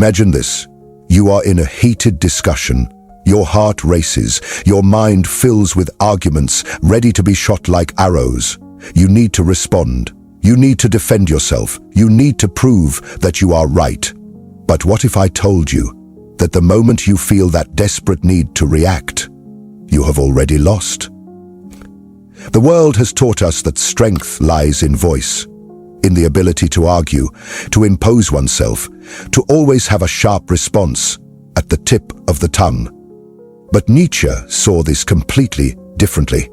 Imagine this. You are in a heated discussion. Your heart races. Your mind fills with arguments, ready to be shot like arrows. You need to respond. You need to defend yourself. You need to prove that you are right. But what if I told you that the moment you feel that desperate need to react, you have already lost? The world has taught us that strength lies in voice, in the ability to argue, to impose oneself, to always have a sharp response at the tip of the tongue. But Nietzsche saw this completely differently.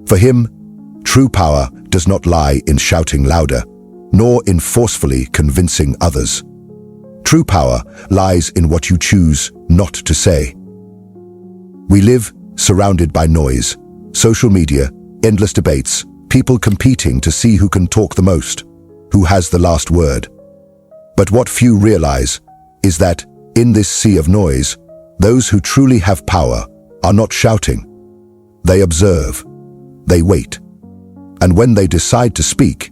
For him, true power does not lie in shouting louder, nor in forcefully convincing others. True power lies in what you choose not to say. We live surrounded by noise, social media, endless debates, people competing to see who can talk the most, who has the last word. But what few realize is that in this sea of noise, those who truly have power are not shouting. They observe, they wait, and when they decide to speak,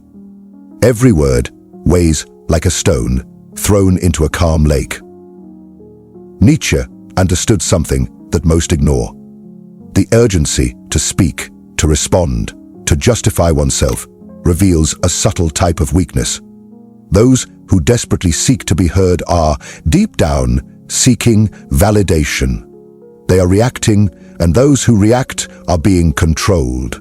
every word weighs like a stone thrown into a calm lake. Nietzsche understood something that most ignore: the urgency to speak, to respond, to justify oneself reveals a subtle type of weakness. Those who desperately seek to be heard are, deep down, seeking validation. They are reacting, and those who react are being controlled.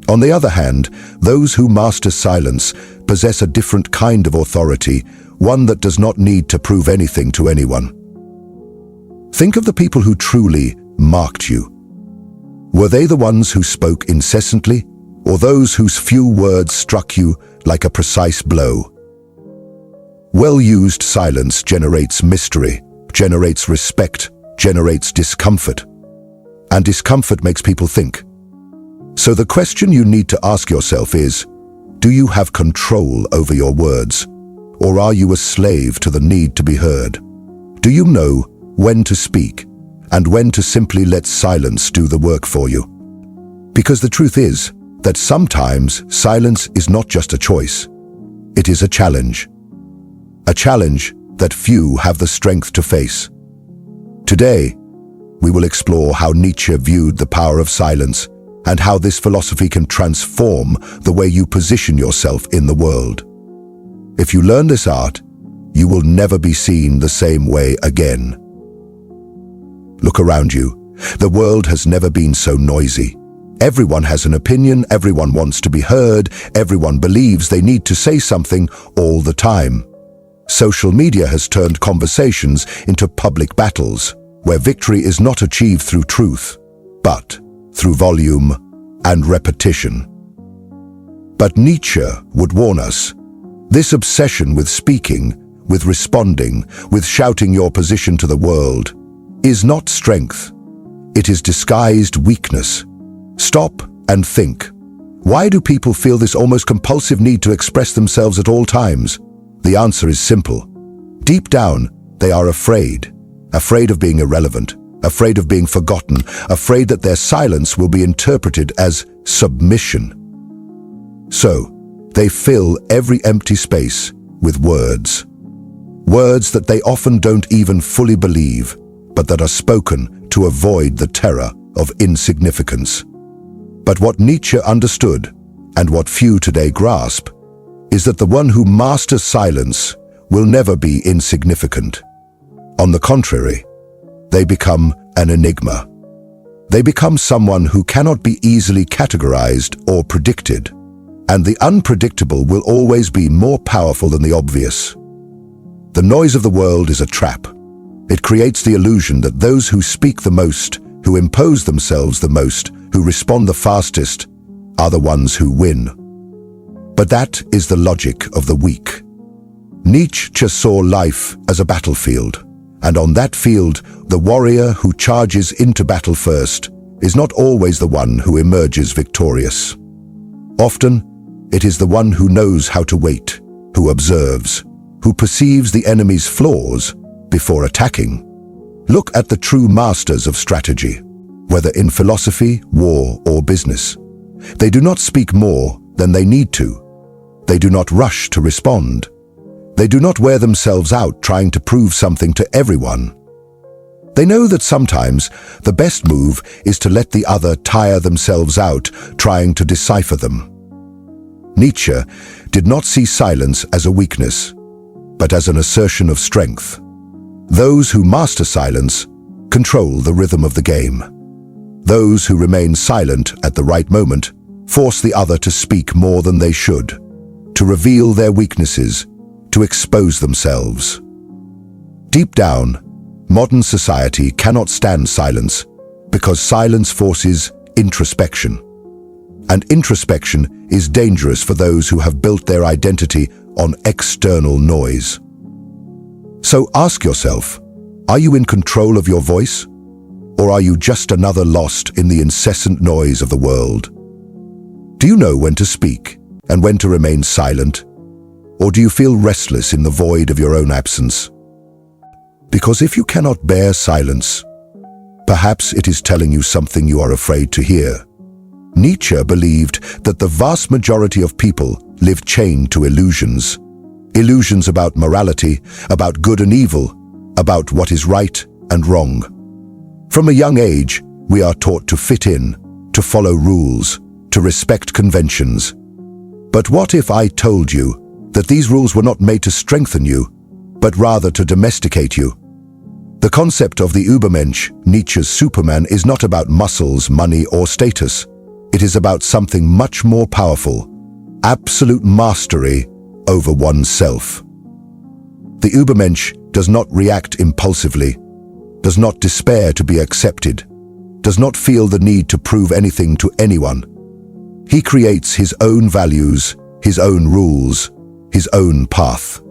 On the other hand, those who master silence possess a different kind of authority, one that does not need to prove anything to anyone. Think of the people who truly marked you. Were they the ones who spoke incessantly, or those whose few words struck you like a precise blow? Well-used silence generates mystery, generates respect, generates discomfort. And discomfort makes people think. So the question you need to ask yourself is, do you have control over your words? Or are you a slave to the need to be heard? Do you know when to speak and when to simply let silence do the work for you? Because the truth is that sometimes silence is not just a choice. It is a challenge. A challenge that few have the strength to face. Today, we will explore how Nietzsche viewed the power of silence and how this philosophy can transform the way you position yourself in the world. If you learn this art, you will never be seen the same way again. Look around you. The world has never been so noisy. Everyone has an opinion, everyone wants to be heard, everyone believes they need to say something all the time. Social media has turned conversations into public battles, where victory is not achieved through truth, but through volume and repetition. But Nietzsche would warn us, this obsession with speaking, with responding, with shouting your position to the world, is not strength. It is disguised weakness. Stop and think. Why do people feel this almost compulsive need to express themselves at all times? The answer is simple. Deep down, they are afraid. Afraid of being irrelevant, afraid of being forgotten, afraid that their silence will be interpreted as submission. So, they fill every empty space with words. Words that they often don't even fully believe, but that are spoken to avoid the terror of insignificance. But what Nietzsche understood, and what few today grasp, is that the one who masters silence will never be insignificant. On the contrary, they become an enigma. They become someone who cannot be easily categorized or predicted, and the unpredictable will always be more powerful than the obvious. The noise of the world is a trap. It creates the illusion that those who speak the most, who impose themselves the most, who respond the fastest, are the ones who win. But that is the logic of the weak. Nietzsche saw life as a battlefield, and on that field, the warrior who charges into battle first is not always the one who emerges victorious. Often, it is the one who knows how to wait, who observes, who perceives the enemy's flaws before attacking. Look at the true masters of strategy, whether in philosophy, war, or business. They do not speak more than they need to. They do not rush to respond. They do not wear themselves out trying to prove something to everyone. They know that sometimes the best move is to let the other tire themselves out trying to decipher them. Nietzsche did not see silence as a weakness, but as an assertion of strength. Those who master silence control the rhythm of the game. Those who remain silent at the right moment force the other to speak more than they should, to reveal their weaknesses, to expose themselves. Deep down, modern society cannot stand silence because silence forces introspection. And introspection is dangerous for those who have built their identity on external noise. So ask yourself, are you in control of your voice? Or are you just another lost in the incessant noise of the world? Do you know when to speak and when to remain silent? Or do you feel restless in the void of your own absence? Because if you cannot bear silence, perhaps it is telling you something you are afraid to hear. Nietzsche believed that the vast majority of people live chained to illusions. Illusions about morality, about good and evil, about what is right and wrong. From a young age, we are taught to fit in, to follow rules, to respect conventions. But what if I told you that these rules were not made to strengthen you, but rather to domesticate you? The concept of the Übermensch, Nietzsche's Superman, is not about muscles, money, or status. It is about something much more powerful: absolute mastery over oneself. The Übermensch does not react impulsively, does not despair to be accepted, does not feel the need to prove anything to anyone. He creates his own values, his own rules, his own path.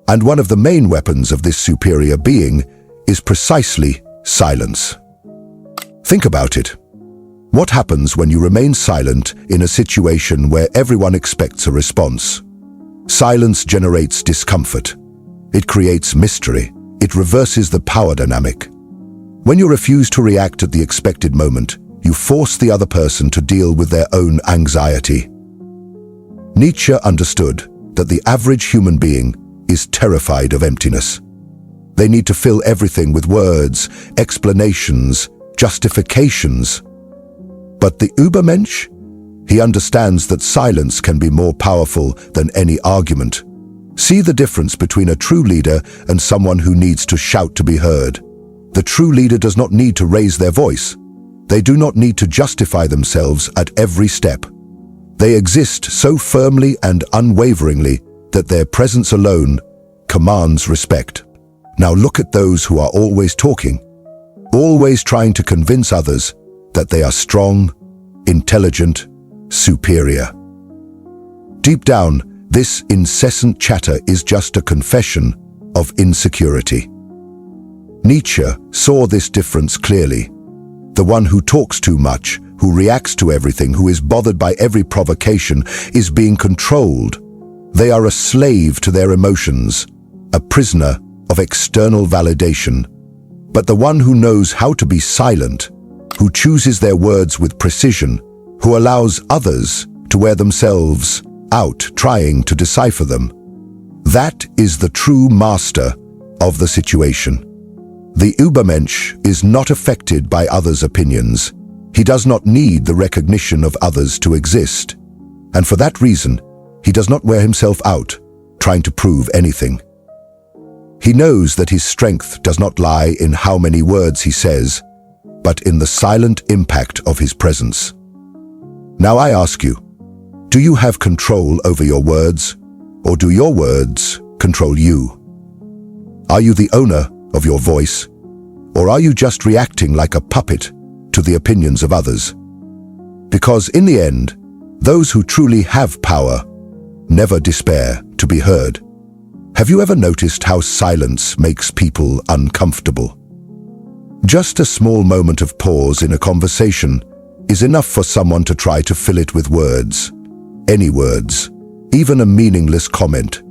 And one of the main weapons of this superior being is precisely silence. Think about it. What happens when you remain silent in a situation where everyone expects a response? Silence generates discomfort. It creates mystery. It reverses the power dynamic. When you refuse to react at the expected moment, you force the other person to deal with their own anxiety. Nietzsche understood that the average human being is terrified of emptiness. They need to fill everything with words, explanations, justifications. But the Übermensch? He understands that silence can be more powerful than any argument. See the difference between a true leader and someone who needs to shout to be heard. The true leader does not need to raise their voice. They do not need to justify themselves at every step. They exist so firmly and unwaveringly that their presence alone commands respect. Now look at those who are always talking, always trying to convince others that they are strong, intelligent, superior. Deep down, this incessant chatter is just a confession of insecurity. Nietzsche saw this difference clearly. The one who talks too much, who reacts to everything, who is bothered by every provocation, is being controlled. They are a slave to their emotions, a prisoner of external validation. But the one who knows how to be silent, who chooses their words with precision, who allows others to wear themselves out trying to decipher them, that is the true master of the situation. The Übermensch is not affected by others' opinions. He does not need the recognition of others to exist. And for that reason, he does not wear himself out trying to prove anything. He knows that his strength does not lie in how many words he says, but in the silent impact of his presence. Now I ask you, do you have control over your words, or do your words control you? Are you the owner of your voice, or are you just reacting like a puppet to the opinions of others? Because in the end, those who truly have power never despair to be heard. Have you ever noticed how silence makes people uncomfortable? Just a small moment of pause in a conversation is enough for someone to try to fill it with words. Any words, even a meaningless comment.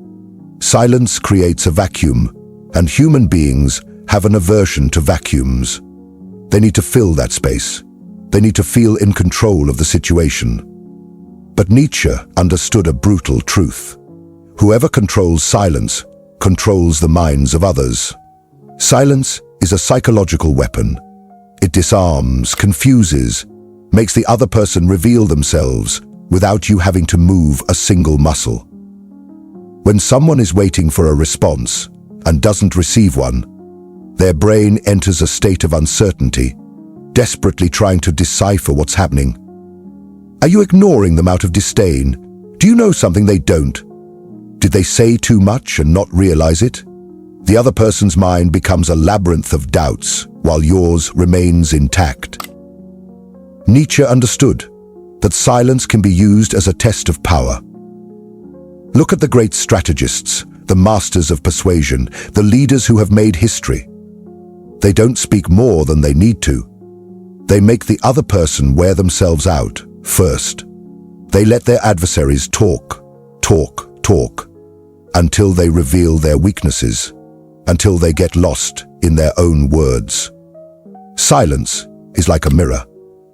Silence creates a vacuum, and human beings have an aversion to vacuums. They need to fill that space. They need to feel in control of the situation. But Nietzsche understood a brutal truth. Whoever controls silence controls the minds of others. Silence is a psychological weapon. It disarms, confuses, makes the other person reveal themselves without you having to move a single muscle. When someone is waiting for a response and doesn't receive one, their brain enters a state of uncertainty, desperately trying to decipher what's happening. Are you ignoring them out of disdain? Do you know something they don't? Did they say too much and not realize it? The other person's mind becomes a labyrinth of doubts, while yours remains intact. Nietzsche understood that silence can be used as a test of power. Look at the great strategists, the masters of persuasion, the leaders who have made history. They don't speak more than they need to. They make the other person wear themselves out first. They let their adversaries talk, until they reveal their weaknesses, until they get lost in their own words. Silence is like a mirror.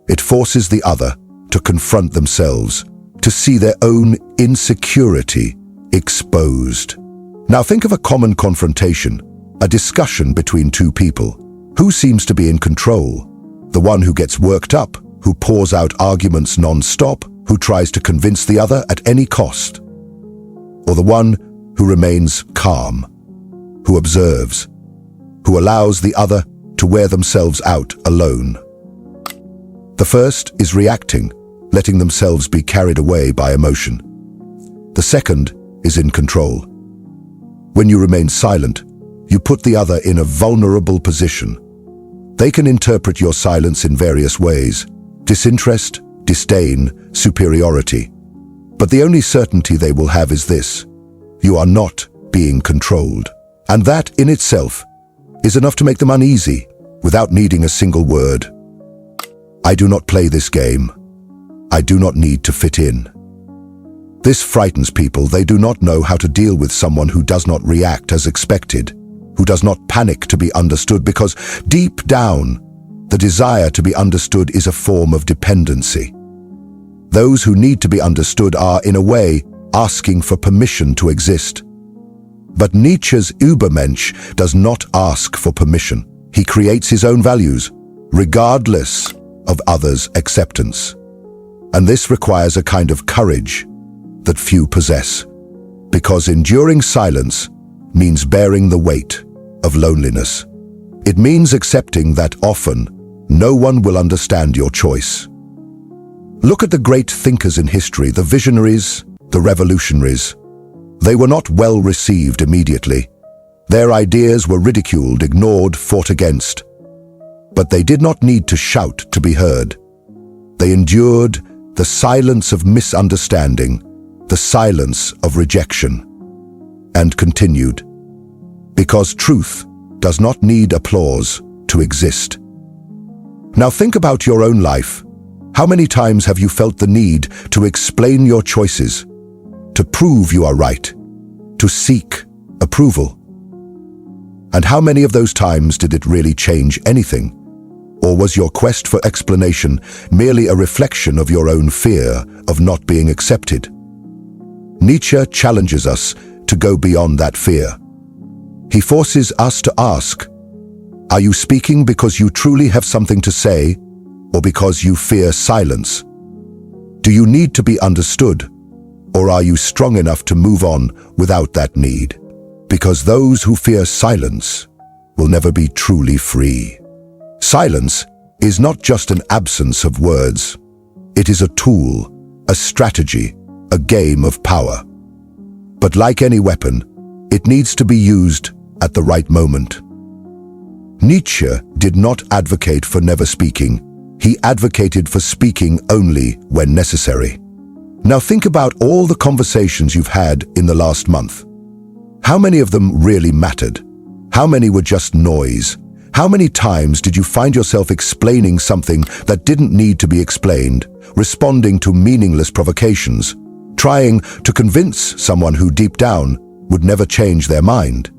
It forces the other to confront themselves, to see their own insecurity exposed. Now think of a common confrontation, a discussion between two people. Who seems to be in control? The one who gets worked up, who pours out arguments non-stop, who tries to convince the other at any cost? Or the one who remains calm, who observes, who allows the other to wear themselves out alone? The first is reacting, letting themselves be carried away by emotion. The second is in control. When you remain silent, you put the other in a vulnerable position. They can interpret your silence in various ways: disinterest, disdain, superiority. But the only certainty they will have is this: you are not being controlled. And that in itself is enough to make them uneasy without needing a single word. I do not play this game. I do not need to fit in. This frightens people. They do not know how to deal with someone who does not react as expected, who does not panic to be understood, because deep down, the desire to be understood is a form of dependency. Those who need to be understood are, in a way, asking for permission to exist. But Nietzsche's Übermensch does not ask for permission. He creates his own values, regardless of others' acceptance. And this requires a kind of courage that few possess, because enduring silence means bearing the weight of loneliness. It means accepting that often no one will understand your choice. Look at the great thinkers in history, the visionaries, the revolutionaries. They were not well received immediately. Their ideas were ridiculed, ignored, fought against. But they did not need to shout to be heard. They endured the silence of misunderstanding, the silence of rejection, and continued. Because truth does not need applause to exist. Now think about your own life. How many times have you felt the need to explain your choices, to prove you are right, to seek approval? And how many of those times did it really change anything? Or was your quest for explanation merely a reflection of your own fear of not being accepted? Nietzsche challenges us to go beyond that fear. He forces us to ask, are you speaking because you truly have something to say, or because you fear silence? Do you need to be understood, or are you strong enough to move on without that need? Because those who fear silence will never be truly free. Silence is not just an absence of words. It is a tool, a strategy, a game of power. But like any weapon, it needs to be used at the right moment. Nietzsche did not advocate for never speaking. He advocated for speaking only when necessary. Now think about all the conversations you've had in the last month. How many of them really mattered? How many were just noise? How many times did you find yourself explaining something that didn't need to be explained, responding to meaningless provocations, trying to convince someone who deep down would never change their mind?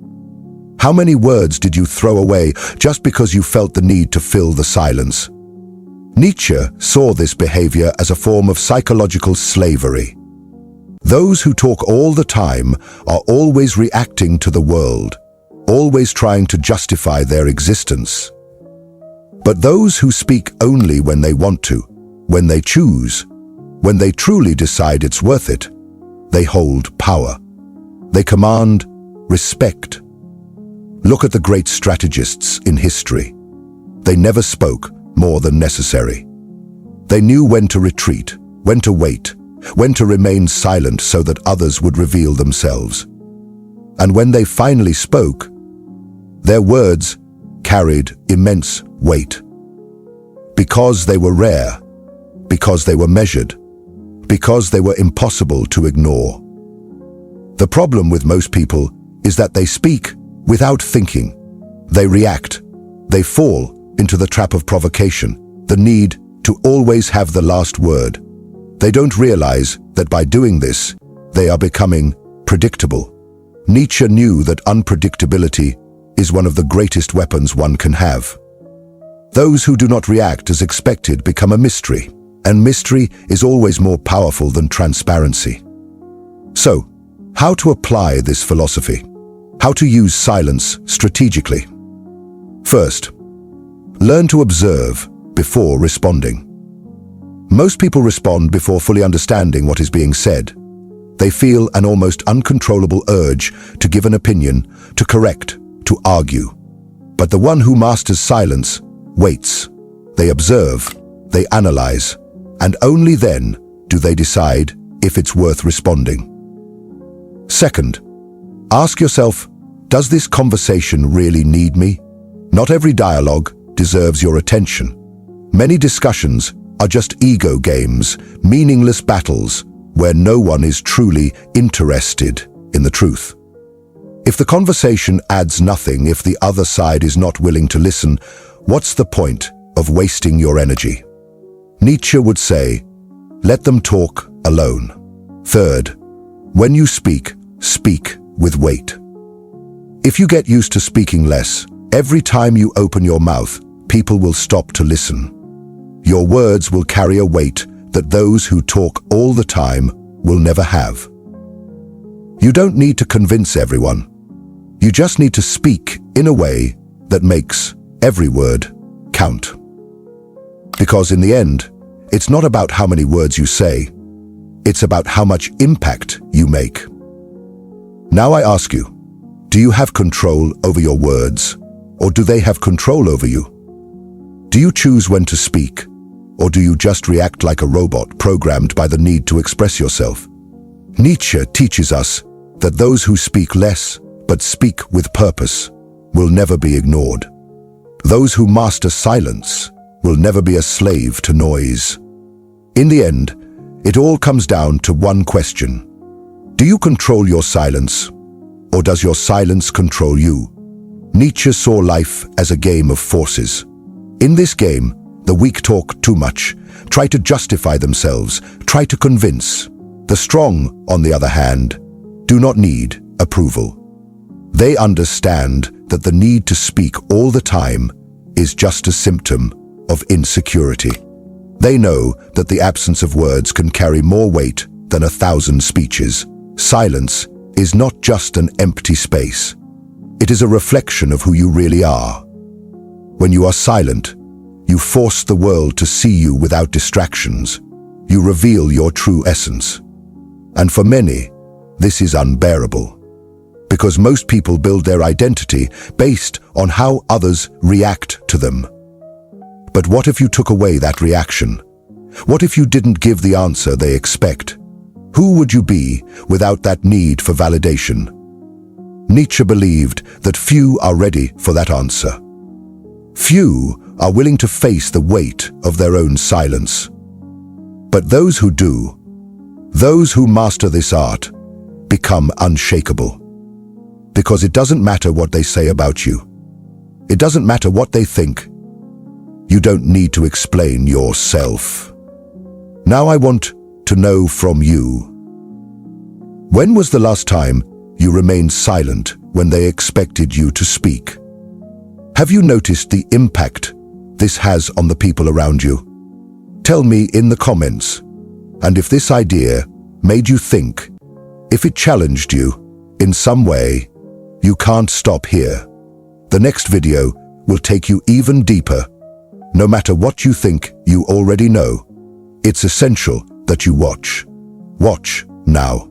How many words did you throw away just because you felt the need to fill the silence? Nietzsche saw this behavior as a form of psychological slavery. Those who talk all the time are always reacting to the world, always trying to justify their existence. But those who speak only when they want to, when they choose, when they truly decide it's worth it, they hold power. They command respect. Look at the great strategists in history. They never spoke more than necessary. They knew when to retreat, when to wait, when to remain silent so that others would reveal themselves. And when they finally spoke, their words carried immense weight. Because they were rare, because they were measured, because they were impossible to ignore. The problem with most people is that they speak without thinking. They react. They fall into the trap of provocation, the need to always have the last word. They don't realize that by doing this, they are becoming predictable. Nietzsche knew that unpredictability is one of the greatest weapons one can have. Those who do not react as expected become a mystery, and mystery is always more powerful than transparency. So, how to apply this philosophy? How to use silence strategically? First, learn to observe before responding. Most people respond before fully understanding what is being said. They feel an almost uncontrollable urge to give an opinion, to correct, to argue. But the one who masters silence waits. They observe, they analyze, and only then do they decide if it's worth responding. Second, ask yourself, does this conversation really need me? Not every dialogue deserves your attention. Many discussions are just ego games, meaningless battles where no one is truly interested in the truth. If the conversation adds nothing, if the other side is not willing to listen, what's the point of wasting your energy? Nietzsche would say, let them talk alone. Third, when you speak, speak with weight. If you get used to speaking less, every time you open your mouth, people will stop to listen. Your words will carry a weight that those who talk all the time will never have. You don't need to convince everyone. You just need to speak in a way that makes every word count. Because in the end, it's not about how many words you say, it's about how much impact you make. Now I ask you, do you have control over your words, or do they have control over you? Do you choose when to speak, or do you just react like a robot programmed by the need to express yourself? Nietzsche teaches us that those who speak less but speak with purpose will never be ignored. Those who master silence will never be a slave to noise. In the end, it all comes down to one question. Do you control your silence, or does your silence control you? Nietzsche saw life as a game of forces. In this game, the weak talk too much, try to justify themselves, try to convince. The strong, on the other hand, do not need approval. They understand that the need to speak all the time is just a symptom of insecurity. They know that the absence of words can carry more weight than 1,000 speeches. Silence is not just an empty space. It is a reflection of who you really are. When you are silent, you force the world to see you without distractions. You reveal your true essence. And for many, this is unbearable. Because most people build their identity based on how others react to them. But what if you took away that reaction? What if you didn't give the answer they expect? Who would you be without that need for validation? Nietzsche believed that few are ready for that answer. Few are willing to face the weight of their own silence. But those who do, those who master this art, become unshakable. Because it doesn't matter what they say about you. It doesn't matter what they think. You don't need to explain yourself. Now I want to know from you. When was the last time you remained silent when they expected you to speak? Have you noticed the impact this has on the people around you? Tell me in the comments. And if this idea made you think, If it challenged you in some way, you can't stop here. The next video will take you even deeper. No matter what you think you already know, it's essential that you watch. Watch now.